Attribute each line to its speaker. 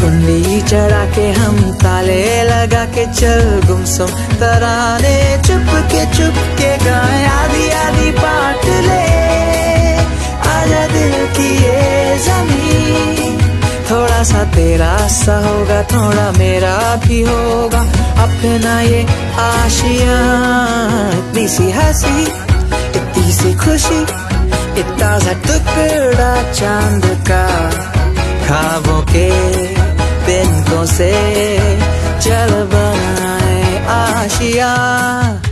Speaker 1: कुंडली चढ़ा के हम ताले लगा के चल गुमसुम तराने चुप के गाए आधी आधी बांट ले आजा दिल की ये ज़मीं। थोड़ा सा तेरा सा होगा थोड़ा मेरा भी होगा अपना ये आशियाँ। इतनी सी हंसी इतनी सी खुशी इतना सा टुकड़ा चांद का ख्वाबों के तिनकों से चल बनाए आशियाँ।